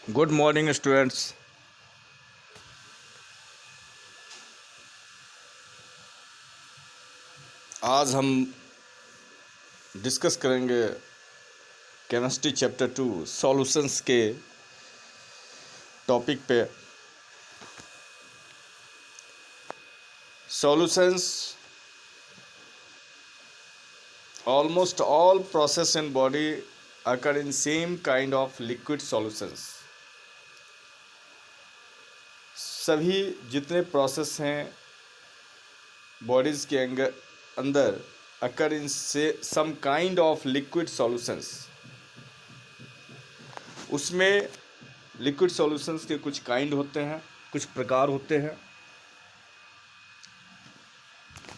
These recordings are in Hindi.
Good morning students. आज हम डिस्कस करेंगे केमिस्ट्री चैप्टर 2 सॉल्यूशंस के टॉपिक पे। Solutions almost all process in body occur in same kind of liquid solutions. सभी जितने प्रोसेस हैं बॉडीज़ के अंदर अकर इन से some kind of liquid solutions. उसमें लिक्विड सॉल्यूशंस के कुछ काइंड होते हैं, कुछ प्रकार होते हैं।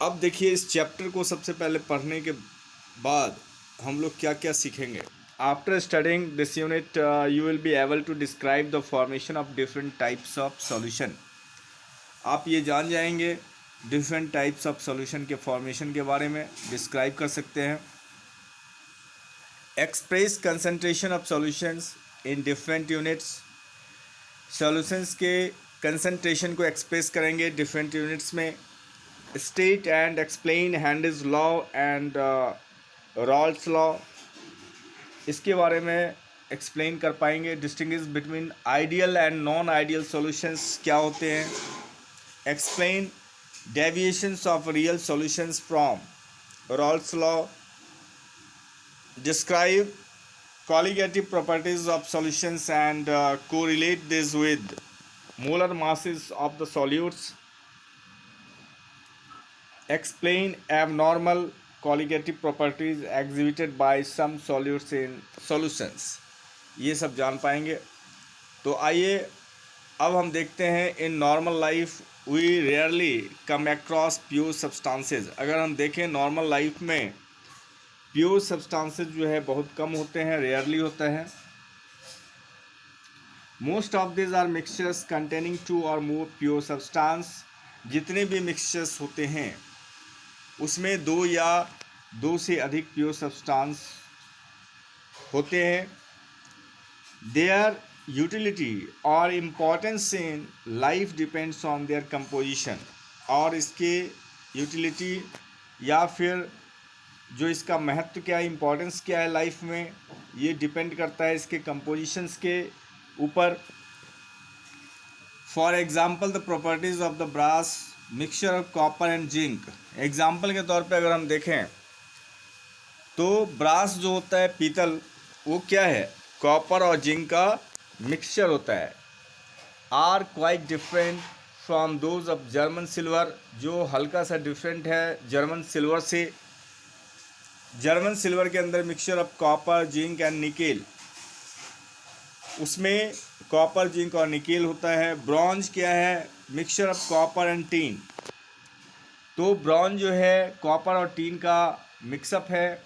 अब देखिए, इस चैप्टर को सबसे पहले पढ़ने के बाद हम लोग क्या क्या सीखेंगे। After studying this unit you will be able to describe the formation of different types of solution. आप ये जान जाएंगे डिफरेंट टाइप्स ऑफ सॉल्यूशन के फॉर्मेशन के बारे में डिस्क्राइब कर सकते हैं। Express concentration of solutions in different units. Solutions के कंसंट्रेशन को एक्सप्रेस करेंगे डिफरेंट यूनिट्स में। State and explain Henry's law and Raoult's law, इसके बारे में एक्सप्लेन कर पाएंगे। Distinguish between ideal and non ideal solutions क्या होते हैं। Explain deviations of real solutions from Rawls law. Describe qualitative properties of solutions and correlate this with molar masses of the solutes. Explain abnormal qualitative properties exhibited by some solutes in solutions. ये सब जान पाएंगे। तो आइए अब हम देखते हैं in normal life we rarely come across pure substances. अगर हम देखें नॉर्मल लाइफ में प्योर सब्सटेंसेस जो है बहुत कम होते हैं, रेयरली होता है। Most of this are mixtures containing 2 और मोर प्योर सब्सटेंस। जितने भी मिक्सचर्स होते हैं उसमें 2 या 2 से अधिक प्योर सब्सटेंस होते हैं। देयर यूटिलिटी और importance in life depends on their composition. और इसके यूटिलिटी या फिर जो इसका महत्व क्या है, इम्पोर्टेंस क्या है लाइफ में, ये डिपेंड करता है इसके कंपोजिशंस के ऊपर। For example the properties of the brass mixture of copper and zinc. Example के तौर पे अगर हम देखें तो ब्रास जो होता है, पीतल, वो क्या है, कॉपर और जिंक का मिक्सचर होता है। Are quite different from those of German silver, जो हल्का सा डिफरेंट है जर्मन सिल्वर से। जर्मन सिल्वर के अंदर mixture of copper zinc and nickel, उसमें कॉपर जिंक और निकेल होता है। ब्रॉन्ज क्या है, mixture of copper and tin. तो ब्रॉन्ज जो है कॉपर और टीन का मिक्सअप है।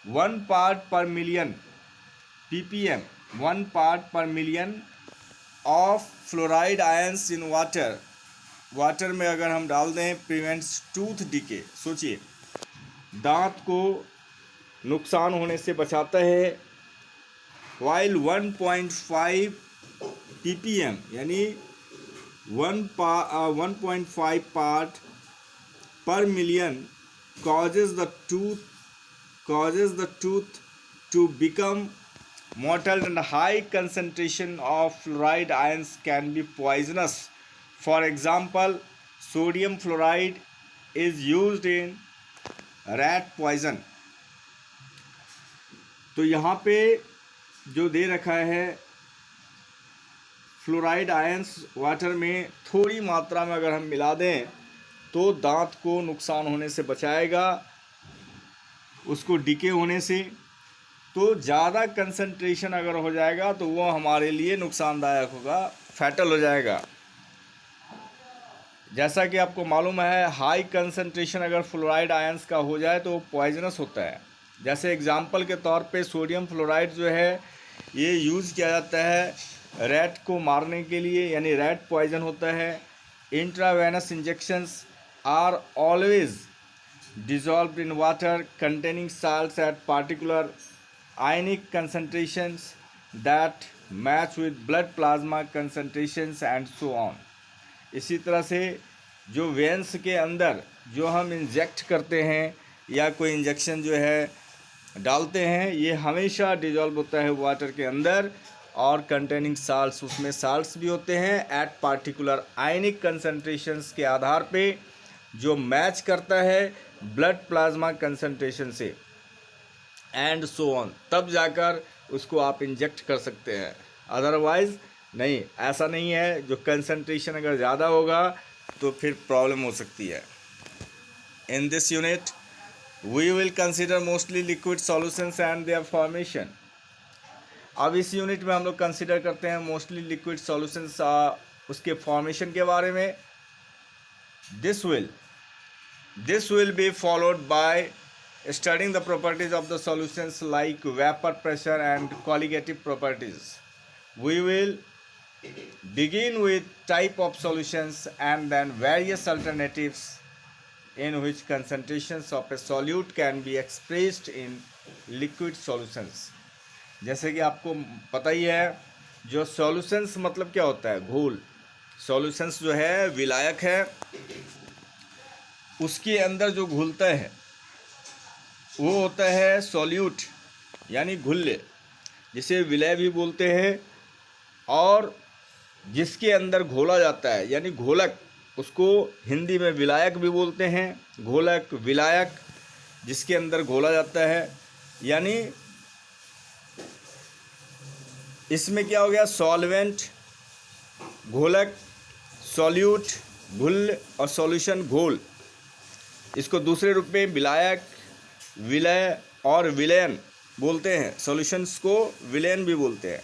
1 पार्ट पर मिलियन ppm, 1 पार्ट पर million of fluoride ions in water. Water में अगर हम डाल दें प्रिवेंट्स टूथ डिके। सोचिए, दांत को नुकसान होने से बचाता है। वाइल 1.5 ppm यानी 1.5 पार्ट पर million causes the tooth to become mottled, and high concentration of fluoride ions can be poisonous. For example, sodium fluoride is used in rat poison। तो यहाँ पे जो दे रखा है, फ्लोराइड आयंस वाटर में थोड़ी मात्रा में अगर हम मिला दें तो दांत को नुकसान होने से बचाएगा, उसको डिके होने से। तो ज़्यादा कंसंट्रेशन अगर हो जाएगा तो वो हमारे लिए नुकसानदायक होगा, फैटल हो जाएगा। जैसा कि आपको मालूम है, हाई कंसंट्रेशन अगर फ्लोराइड आयंस का हो जाए तो वो पॉइजनस होता है। जैसे एग्जांपल के तौर पे सोडियम फ्लोराइड जो है ये यूज़ किया जाता है रैट को मारने के लिए, यानी रैट पॉइजन होता है। Intravenous injections are always dissolved in water containing salts at particular ionic concentrations that match with blood plasma concentrations and so on. इसी तरह से जो वेंस के अंदर जो हम इंजेक्ट करते हैं या कोई इंजेक्शन जो है डालते हैं, ये हमेशा डिजॉल्व होता है वाटर के अंदर और कंटेनिंग साल्ट्स, उसमें साल्ट्स भी होते हैं एट पार्टिकुलर आयनिक कंसंट्रेशंस के आधार पे जो मैच करता है ब्लड प्लाज्मा कंसंट्रेशन से एंड सो ऑन, तब जाकर उसको आप इंजेक्ट कर सकते हैं। अदरवाइज नहीं, ऐसा नहीं है। जो कंसंट्रेशन अगर ज़्यादा होगा तो फिर प्रॉब्लम हो सकती है। In this unit we will consider mostly liquid solutions and their formation. अब इस यूनिट में हम लोग कंसिडर करते हैं मोस्टली लिक्विड सॉल्यूशंस, उसके फॉर्मेशन के बारे में। This will be followed by studying the properties of the solutions like vapor pressure and colligative properties. We will begin with type of solutions and then various alternatives in which concentrations of a solute can be expressed in liquid solutions. जैसे कि आपको पता ही है, जो सॉल्यूशंस मतलब क्या होता है, घोल। सॉल्यूशंस जो है विलायक है, उसके अंदर जो घुलता है वो होता है सॉल्यूट यानी घुल्ले, जिसे विलय भी बोलते हैं। और जिसके अंदर घोला जाता है यानी घोलक, उसको हिंदी में विलायक भी बोलते हैं। घोलक, विलायक, जिसके अंदर घोला जाता है। यानी इसमें क्या हो गया, सॉल्वेंट, घोलक, सॉल्यूट, घुल और सॉल्यूशन, घोल। इसको दूसरे रूप में विलायक, विलय और विलयन बोलते हैं। सॉल्यूशंस को विलयन भी बोलते हैं।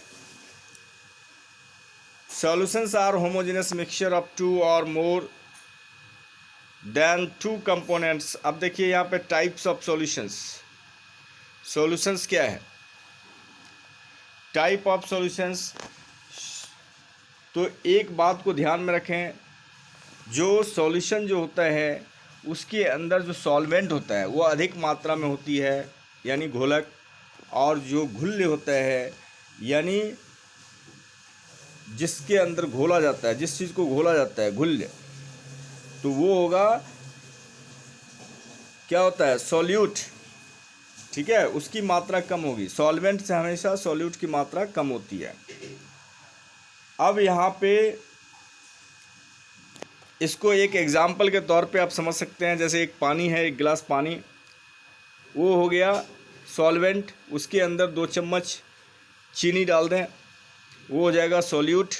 Solutions are homogeneous mixture of two और मोर देन टू कंपोनेंट्स। अब देखिए यहाँ पे टाइप्स ऑफ सॉल्यूशंस। सॉल्यूशंस क्या है, टाइप ऑफ सॉल्यूशंस। तो एक बात को ध्यान में रखें, जो सॉल्यूशन जो होता है उसके अंदर जो सॉल्वेंट होता है वो अधिक मात्रा में होती है यानी घोलक, और जो घुल्य होता है यानी जिसके अंदर घोला जाता है, जिस चीज़ को घोला जाता है, घुल्य, तो वो होगा, क्या होता है, सॉल्यूट। ठीक है, उसकी मात्रा कम होगी। सॉल्वेंट से हमेशा सॉल्यूट की मात्रा कम होती है। अब यहाँ पे इसको एक एग्जाम्पल के तौर पे आप समझ सकते हैं। जैसे एक पानी है, एक गिलास पानी, वो हो गया सॉल्वेंट, उसके अंदर 2 चम्मच चीनी डाल दें, वो हो जाएगा सॉल्यूट।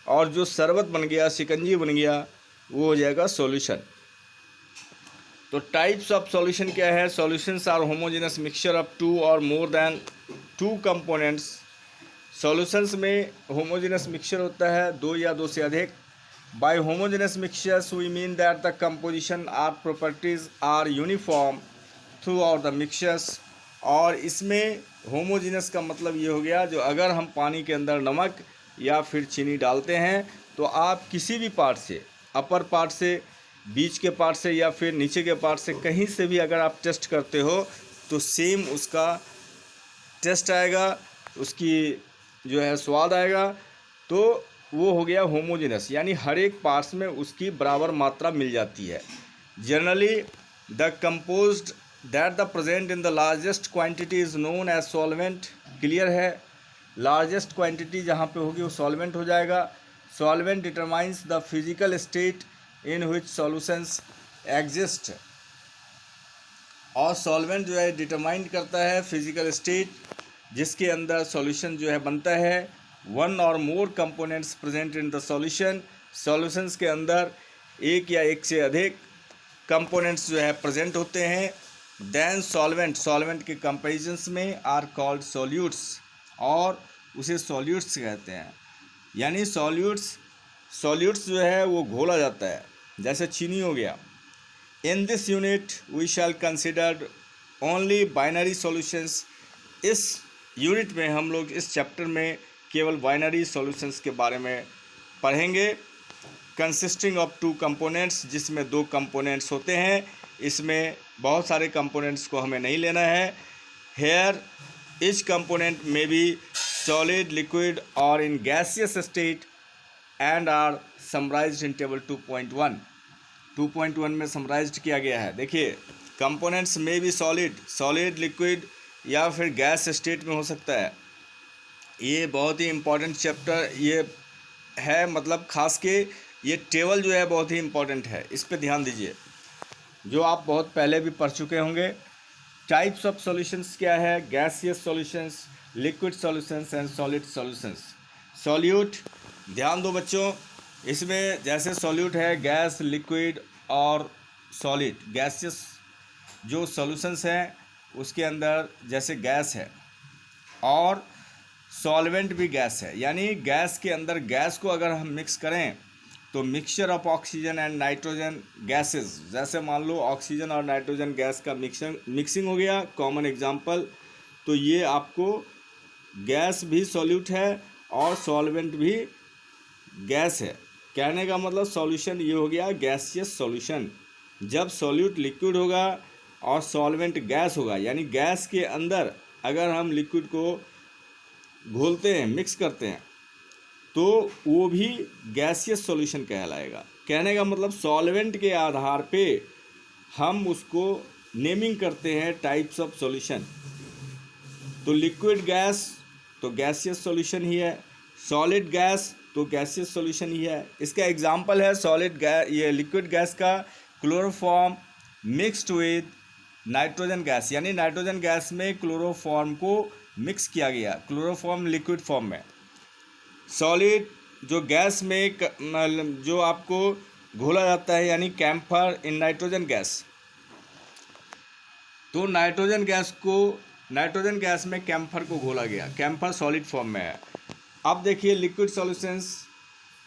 और जो शरबत बन गया, शिकंजी बन गया, वो हो जाएगा सॉल्यूशन। तो टाइप्स ऑफ सॉल्यूशन क्या है, solutions are homogeneous mixture of 2 और मोर देन 2 कंपोनेंट्स। सॉल्यूशंस में होमोजेनस मिक्सचर होता है 2 या 2 से अधिक। By homogeneous mixtures we mean that the composition or properties are uniform throughout the mixtures। और इसमें होमोजेनस का मतलब ये हो गया, जो अगर हम पानी के अंदर नमक या फिर चीनी डालते हैं तो आप किसी भी पार्ट से, अपर पार्ट से, बीच के पार्ट से या फिर नीचे के पार्ट से, कहीं से भी अगर आप टेस्ट करते हो तो सेम उसका टेस्ट आएगा, उसकी जो है स्वाद आएगा। तो वो हो गया होमोजेनस, यानी हर एक पार्ट्स में उसकी बराबर मात्रा मिल जाती है। Generally the composed that the present in the largest quantity is known as solvent. Clear है, लार्जेस्ट क्वांटिटी जहाँ पे होगी वो सॉल्वेंट हो जाएगा। Solvent determines the physical state in which solutions exist. और सॉल्वेंट जो है डिटरमाइन करता है फिजिकल स्टेट जिसके अंदर सॉल्यूशन जो है बनता है। 1 और more components present in the solution. Solutions के अंदर 1 या 1 से अधिक कंपोनेंट्स जो है प्रेजेंट होते हैं। देन सॉल्वेंट के कंपैरिजन्स में आर कॉल्ड सॉल्यूट्स, और उसे सॉल्यूट्स कहते हैं। यानी सॉल्यूट्स जो है वो घोला जाता है, जैसे चीनी हो गया। In this unit we shall consider only binary solutions. इस यूनिट में हम लोग, इस चैप्टर में केवल बाइनरी सॉल्यूशंस के बारे में पढ़ेंगे। कंसिस्टिंग ऑफ 2 कंपोनेंट्स, जिसमें 2 कंपोनेंट्स होते हैं। इसमें बहुत सारे कंपोनेंट्स को हमें नहीं लेना है। हेयर ईच कंपोनेंट में B solid, liquid or in gaseous state and are summarized in table 2.1. 2.1 में समराइज्ड किया गया है। देखिए, कंपोनेंट्स में भी सॉलिड, लिक्विड या फिर गैस स्टेट में हो सकता है। ये बहुत ही इम्पोर्टेंट चैप्टर ये है, मतलब खास के ये टेबल जो है बहुत ही इम्पोर्टेंट है, इस पे ध्यान दीजिए, जो आप बहुत पहले भी पढ़ चुके होंगे। टाइप्स ऑफ सॉल्यूशंस क्या है? Gaseous solutions, liquid solutions and solid solutions. Solute, ध्यान दो बच्चों, इसमें जैसे सॉल्यूट है गैस, लिक्विड और सॉलिड। गैसियस जो सॉल्यूशंस हैं उसके अंदर जैसे गैस है और सॉल्वेंट भी गैस है, यानी गैस के अंदर गैस को अगर हम मिक्स करें तो mixture of oxygen and nitrogen gases, जैसे मान लो ऑक्सीजन और नाइट्रोजन गैस का मिक्सिंग हो गया, कॉमन एग्जांपल, तो ये आपको गैस भी सॉल्यूट है और सॉल्वेंट भी गैस है। कहने का मतलब सॉल्यूशन ये हो गया गैसियस सॉल्यूशन। जब सॉल्यूट लिक्विड होगा और सॉल्वेंट गैस होगा, यानी गैस के अंदर अगर हम लिक्विड को घोलते हैं, मिक्स करते हैं, तो वो भी गैसियस सॉल्यूशन कहलाएगा। कहने का मतलब सॉल्वेंट के आधार पे हम उसको नेमिंग करते हैं टाइप्स ऑफ सॉल्यूशन। तो लिक्विड गैस तो गैसियस सॉल्यूशन ही है, सॉलिड गैस तो गैसियस सॉल्यूशन ही है। इसका एग्जांपल है सॉलिड गैस, ये लिक्विड गैस का chloroform mixed with nitrogen gas, यानी नाइट्रोजन गैस में क्लोरोफॉर्म को मिक्स किया गया, क्लोरोफॉर्म लिक्विड फॉर्म में। सॉलिड जो गैस में जो आपको घोला जाता है, यानी कैम्फर इन नाइट्रोजन गैस, तो नाइट्रोजन गैस में कैम्फर को घोला गया, कैम्फर सॉलिड फॉर्म में है। अब देखिए लिक्विड सॉल्यूशंस,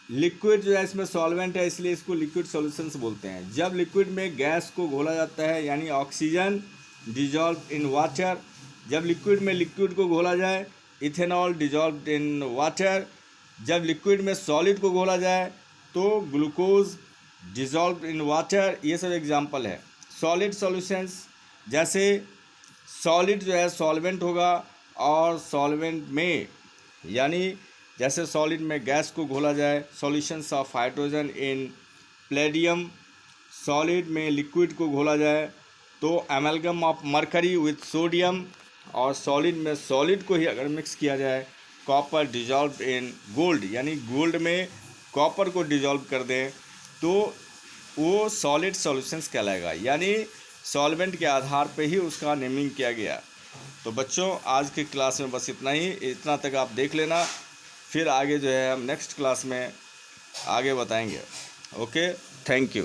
लिक्विड जो है इसमें सॉल्वेंट है इसलिए इसको लिक्विड सॉल्यूशंस बोलते हैं। जब लिक्विड में गैस को घोला जाता है, यानी ऑक्सीजन डिजॉल्व इन वाटर, जब लिक्विड में लिक्विड को घोला जाए, इथेनॉल डिजॉल्व इन वाटर, जब लिक्विड में सॉलिड को घोला जाए तो ग्लूकोज डिजॉल्व इन वाटर। ये सब एग्जांपल है। सॉलिड सॉल्यूशंस, जैसे सॉलिड जो है सॉल्वेंट होगा और सॉल्वेंट में, यानी जैसे सॉलिड में गैस को घोला जाए, solutions of hydrogen in Palladium, solid में लिक्विड को घोला जाए तो amalgam of mercury with sodium, और सॉलिड में सॉलिड को ही अगर मिक्स किया जाए, कॉपर डिजॉल्व इन गोल्ड, यानी गोल्ड में कॉपर को डिजॉल्व कर दें तो वो सॉलिड सॉल्यूशंस कहलाएगा, यानी सॉल्वेंट के आधार पे ही उसका नेमिंग किया गया। तो बच्चों आज की क्लास में बस इतना ही, इतना तक आप देख लेना, फिर आगे जो है हम नेक्स्ट क्लास में आगे बताएंगे। Okay, thank you.